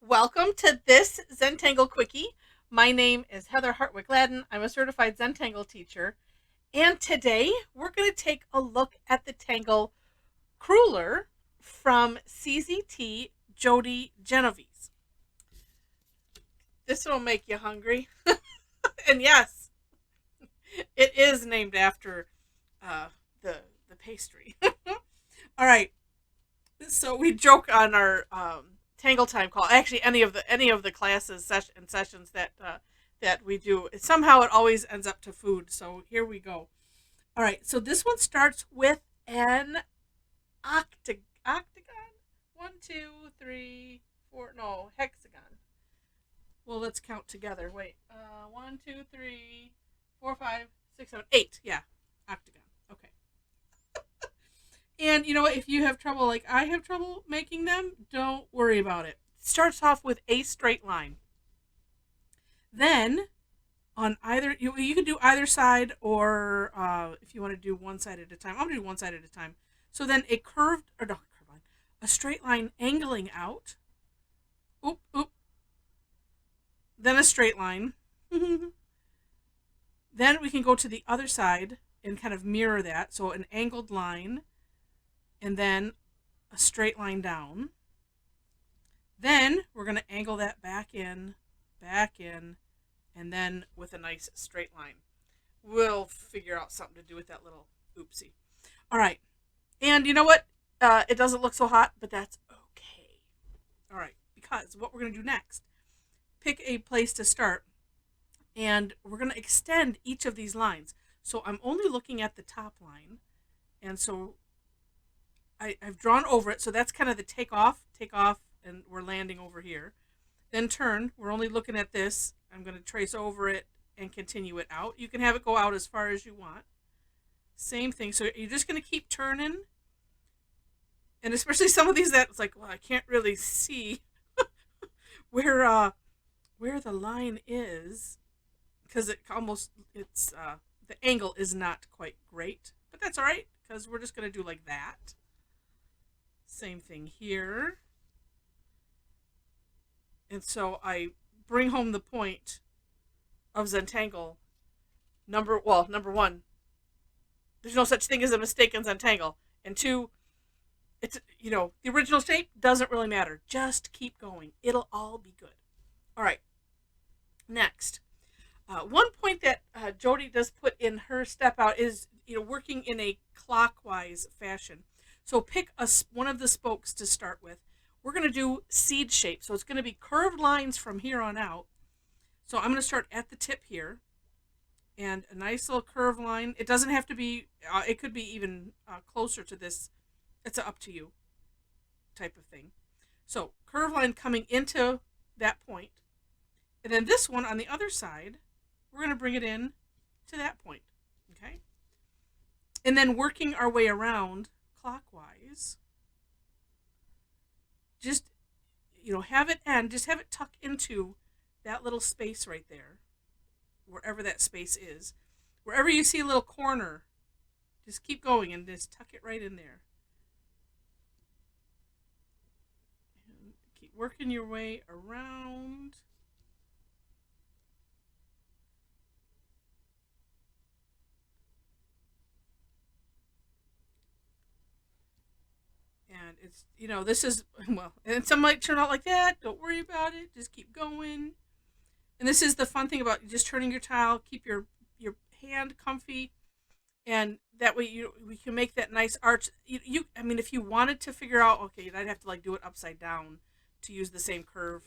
Welcome to this Zentangle Quickie. My name is Heather Hartwick Gladden. I'm a certified Zentangle teacher. And today we're going to take a look at the Tangle Kruller from CZT Jody Genovese. This will make you hungry. And yes, it is named after uh, the pastry. All right. So we joke on our Tangle Time call. Actually, any of the classes and sessions that we do, somehow it always ends up to food. So here we go. All right. So this one starts with an octagon. One, two, three, four. No, hexagon. Well, let's count together. Wait. One, two, three, four, five, six, seven, eight. Yeah, octagon. Okay. And if you have trouble like I have trouble making them, don't worry about it. It starts off with a straight line. Then on either, you can do either side, or if you want to do one side at a time. I'm going to do one side at a time. So then a curved, or not curved line, a straight line angling out. Oop, oop. Then a straight line. Then we can go to the other side and kind of mirror that. So an angled line, and then a straight line down. Then we're going to angle that back in, and then with a nice straight line. We'll figure out something to do with that little oopsie. All right. And you know what? It doesn't look so hot, but that's okay. All right. Because what we're going to do next, pick a place to start, and we're going to extend each of these lines. So I'm only looking at the top line, and so I've drawn over it, so that's kind of the take off, and we're landing over here. Then turn, we're only looking at this. I'm going to trace over it and continue it out. You can have it go out as far as you want. Same thing, so you're just going to keep turning. And especially some of these that it's like, well, I can't really see where the line is, because the angle is not quite great, but that's all right, because we're just going to do like that. Same thing here. And so I bring home the point of Zentangle. Number one, there's no such thing as a mistake in Zentangle. And two, it's the original shape doesn't really matter. Just keep going. It'll all be good. All right. Next, one point that Jody does put in her step out is working in a clockwise fashion. So pick one of the spokes to start with. We're going to do seed shape. So it's going to be curved lines from here on out. So I'm going to start at the tip here. And a nice little curved line. It doesn't have to be, it could be even closer to this. It's up to you type of thing. So curved line coming into that point. And then this one on the other side, we're going to bring it in to that point. Okay? And then working our way around clockwise, just have it end, just have it tuck into that little space right there, wherever that space is. Wherever you see a little corner, just keep going and just tuck it right in there. And keep working your way around. And it's, this is, well, and some might turn out like that. Don't worry about it. Just keep going. And this is the fun thing about just turning your tile. Keep your hand comfy. And that way we can make that nice arch. I mean, if you wanted to figure out, okay, I'd have to like do it upside down to use the same curve.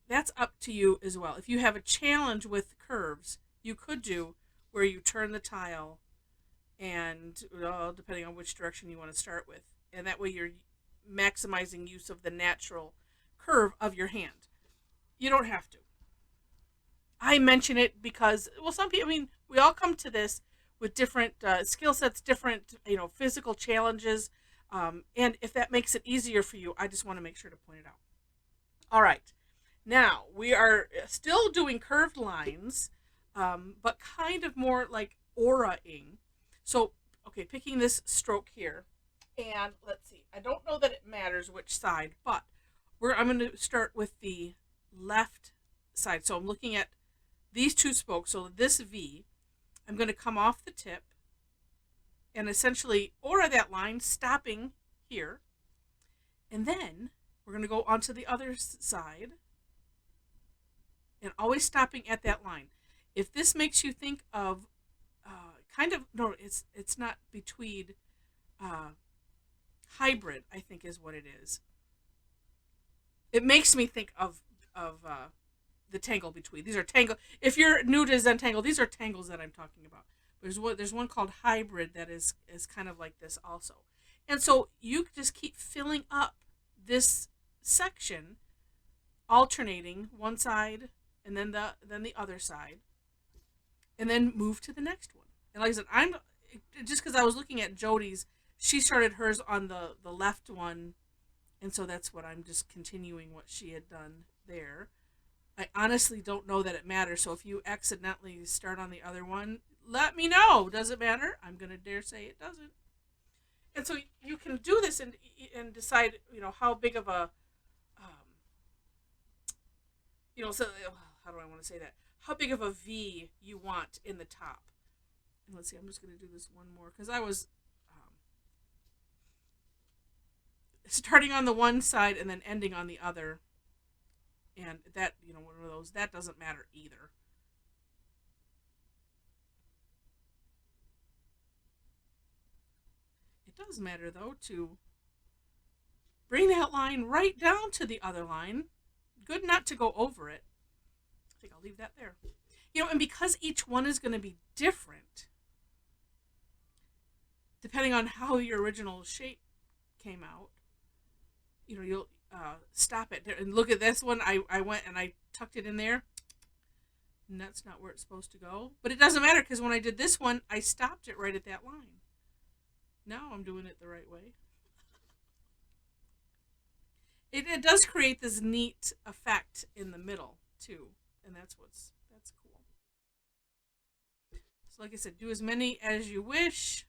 That's up to you as well. If you have a challenge with curves, you could do where you turn the tile and depending on which direction you want to start with. And that way you're maximizing use of the natural curve of your hand. You don't have to. I mention it because, well, some people, we all come to this with different skill sets, different, physical challenges. And if that makes it easier for you, I just want to make sure to point it out. All right. Now, we are still doing curved lines, but kind of more like aura-ing. So, okay, picking this stroke here. And let's see, I don't know that it matters which side, but I'm going to start with the left side. So I'm looking at these two spokes. So this V, I'm going to come off the tip and essentially aura that line, stopping here. And then we're going to go onto the other side and always stopping at that line. If this makes you think of it's not between, hybrid, I think is what it is. It makes me think of the tangle between. These are tangle. If you're new to Zentangle, these are tangles that I'm talking about. There's one called hybrid that is kind of like this also. And so you just keep filling up this section, alternating one side and then the other side, and then move to the next one. And like I said, I'm just because I was looking at Jody's, she started hers on the left one, and so that's what I'm just continuing what she had done there. I honestly don't know that it matters, so if you accidentally start on the other one, let me know. Does it matter? I'm going to dare say it doesn't. And so you can do this and decide, how big of a, so how do I want to say that? How big of a V you want in the top. And let's see, I'm just going to do this one more because I was starting on the one side and then ending on the other. And that, one of those, that doesn't matter either. It does matter, though, to bring that line right down to the other line. Good not to go over it. I think I'll leave that there. And because each one is going to be different, depending on how your original shape came out, you'll stop it. And look at this one. I went and I tucked it in there. And that's not where it's supposed to go. But it doesn't matter because when I did this one, I stopped it right at that line. Now I'm doing it the right way. It does create this neat effect in the middle, too. And that's cool. So like I said, do as many as you wish.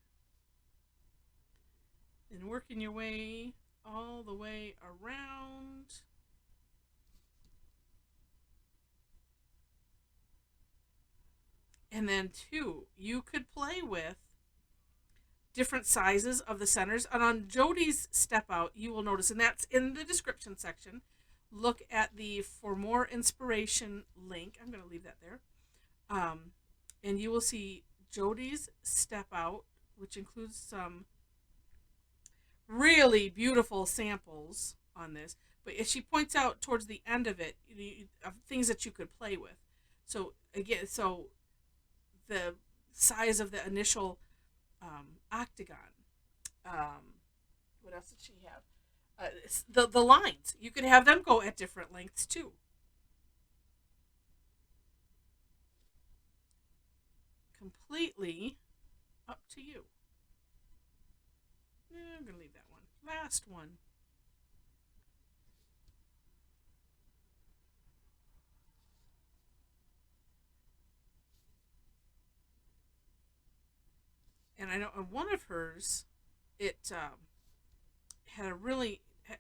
And working your way all the way around. And then, too, you could play with different sizes of the centers. And on Jody's step out, you will notice, and that's in the description section, look at the For More Inspiration link. I'm going to leave that there. And you will see Jody's step out, which includes some really beautiful samples on this. But as she points out towards the end of it, of things that you could play with. So again, the size of the initial octagon. What else did she have? The lines. You could have them go at different lengths too. Completely up to you. I'm going to leave that one. Last one. And I know on one of hers, it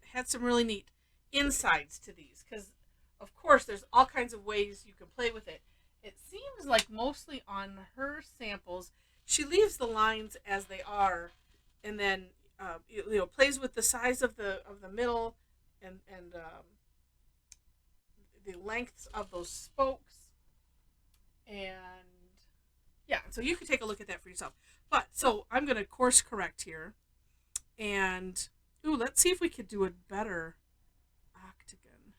had some really neat insides to these because, of course, there's all kinds of ways you can play with it. It seems like mostly on her samples, she leaves the lines as they are, and then plays with the size of the middle and the lengths of those spokes, and yeah. So you can take a look at that for yourself. But so I'm going to course correct here, and let's see if we could do a better octagon.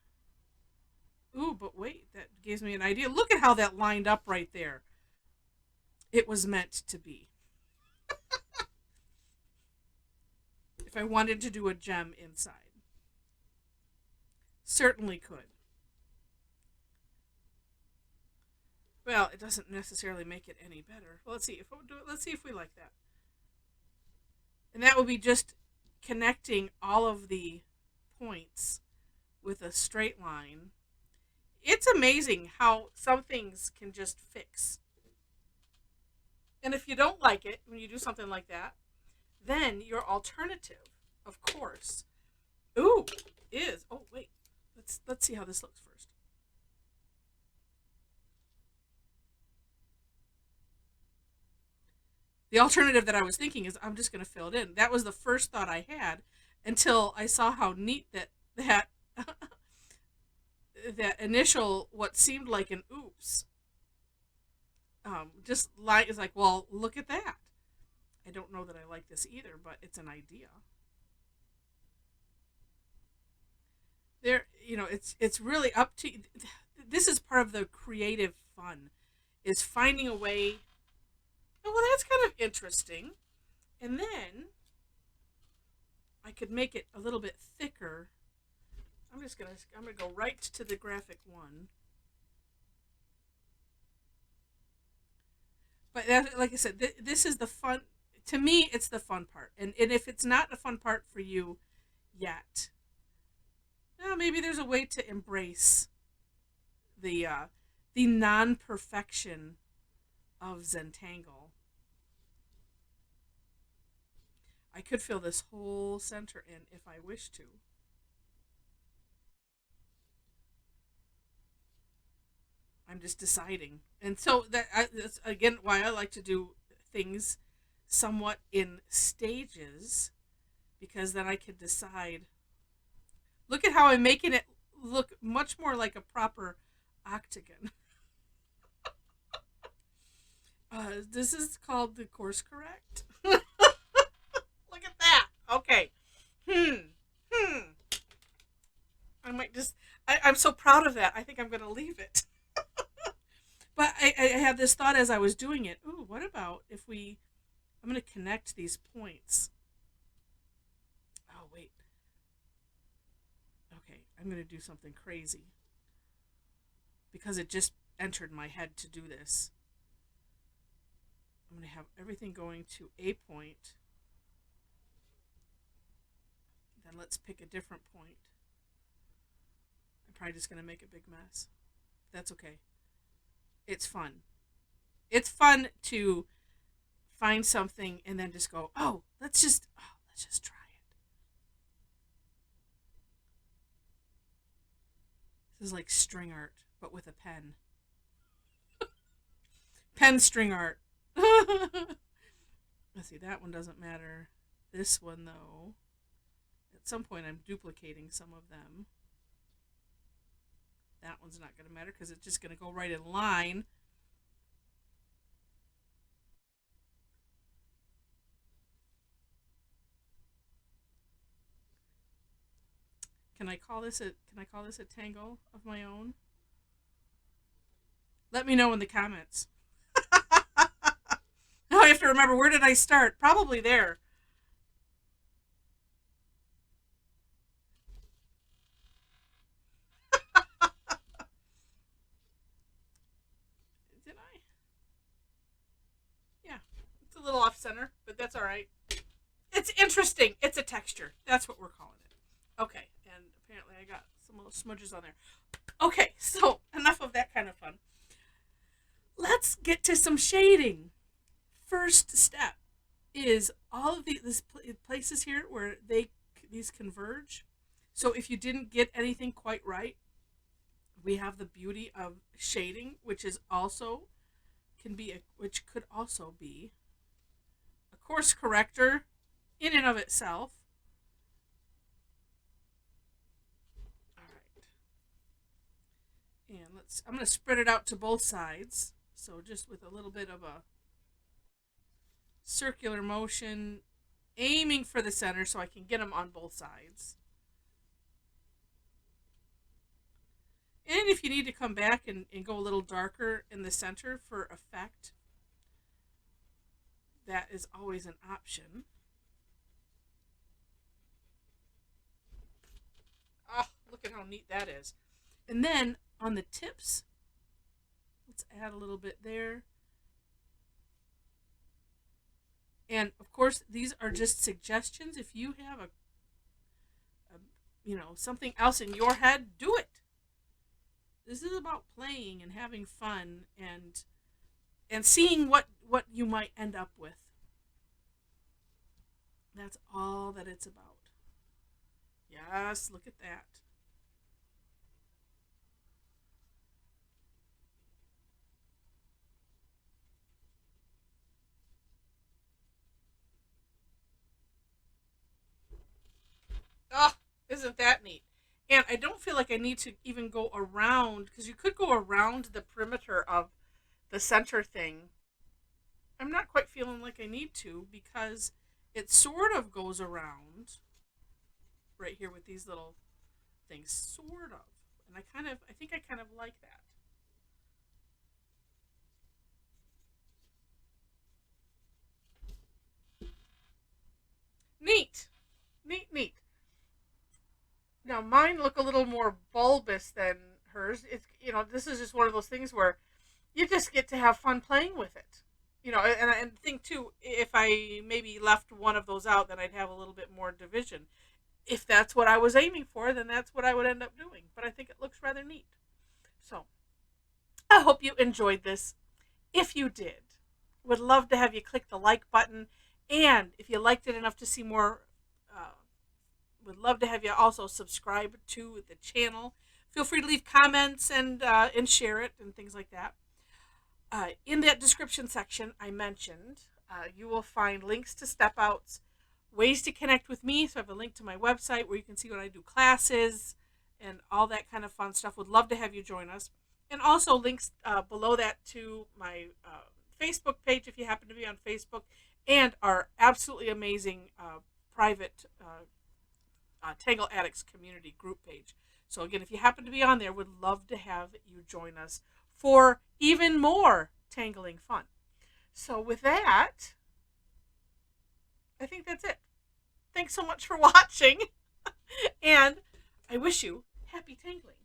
But wait, that gives me an idea. Look at how that lined up right there. It was meant to be. If I wanted to do a gem inside, certainly could. Well, it doesn't necessarily make it any better. Well, let's see if we'll do it. Let's see if we like that. And that would be just connecting all of the points with a straight line. It's amazing how some things can just fix. And if you don't like it when you do something like that, then your alternative, of course, is, oh wait, Let's see how this looks first. The alternative that I was thinking is I'm just going to fill it in. That was the first thought I had until I saw how neat that that initial what seemed like an oops just like is like, well, look at that. I don't know that I like this either, but it's an idea. There, it's really up to. This is part of the creative fun, is finding a way. Oh, well, that's kind of interesting. And then I could make it a little bit thicker. I'm gonna go right to the graphic one. But like I said, this is the fun. To me, it's the fun part. And if it's not a fun part for you yet, well, maybe there's a way to embrace the uh, the non-perfection of Zentangle. I could fill this whole center in if I wish to. I'm just deciding. And so that's again why I like to do things somewhat in stages, because then I can decide. Look at how I'm making it look much more like a proper octagon. This is called the course correct. Look at that. Okay. Hmm. Hmm. I might just. I'm so proud of that. I think I'm going to leave it. But I had this thought as I was doing it. Ooh, what about if we. I'm going to connect these points. Oh, wait. Okay, I'm going to do something crazy. Because it just entered my head to do this. I'm going to have everything going to a point. Then let's pick a different point. I'm probably just going to make a big mess. That's okay. It's fun. It's fun to find something and then just go, let's just try it. This is like string art, but with a pen. Pen string art. Let's see, that one doesn't matter. This one, though, at some point I'm duplicating some of them. That one's not going to matter because it's just going to go right in line. Can I call this a tangle of my own? Let me know in the comments. Now I have to remember, where did I start? Probably there. Did I? Yeah. It's a little off center, but that's all right. It's interesting. It's a texture. That's what we're calling it. Okay. And apparently I got some little smudges on there. Okay. So enough of that kind of fun. Let's get to some shading. First step is all of these places here where these converge. So if you didn't get anything quite right, we have the beauty of shading, which could also be a course corrector in and of itself. All right. And I'm going to spread it out to both sides. So just with a little bit of a circular motion, aiming for the center so I can get them on both sides. And if you need to come back and go a little darker in the center for effect, that is always an option. Oh, look at how neat that is. And then on the tips, let's add a little bit there. And of course, these are just suggestions. If you have something else in your head, do it. This is about playing and having fun and seeing what you might end up with. That's all that it's about. Yes, look at that. And I don't feel like I need to even go around, because you could go around the perimeter of the center thing. I'm not quite feeling like I need to, because it sort of goes around right here with these little things, sort of. And I think I kind of like that. Neat. Neat, neat. Now mine look a little more bulbous than hers. It's, this is just one of those things where you just get to have fun playing with it. And think too, if I maybe left one of those out, then I'd have a little bit more division. If that's what I was aiming for, then that's what I would end up doing. But I think it looks rather neat. So I hope you enjoyed this. If you did, would love to have you click the like button. And if you liked it enough to see more, would love to have you also subscribe to the channel. Feel free to leave comments and share it and things like that. In that description section I mentioned, you will find links to step outs, ways to connect with me. So I have a link to my website where you can see when I do classes and all that kind of fun stuff. Would love to have you join us. And also links below that to my Facebook page if you happen to be on Facebook, and our absolutely amazing private Tangle Addicts community group page. So again, if you happen to be on there, would love to have you join us for even more tangling fun. So with that, I think that's it. Thanks so much for watching, and I wish you happy tangling.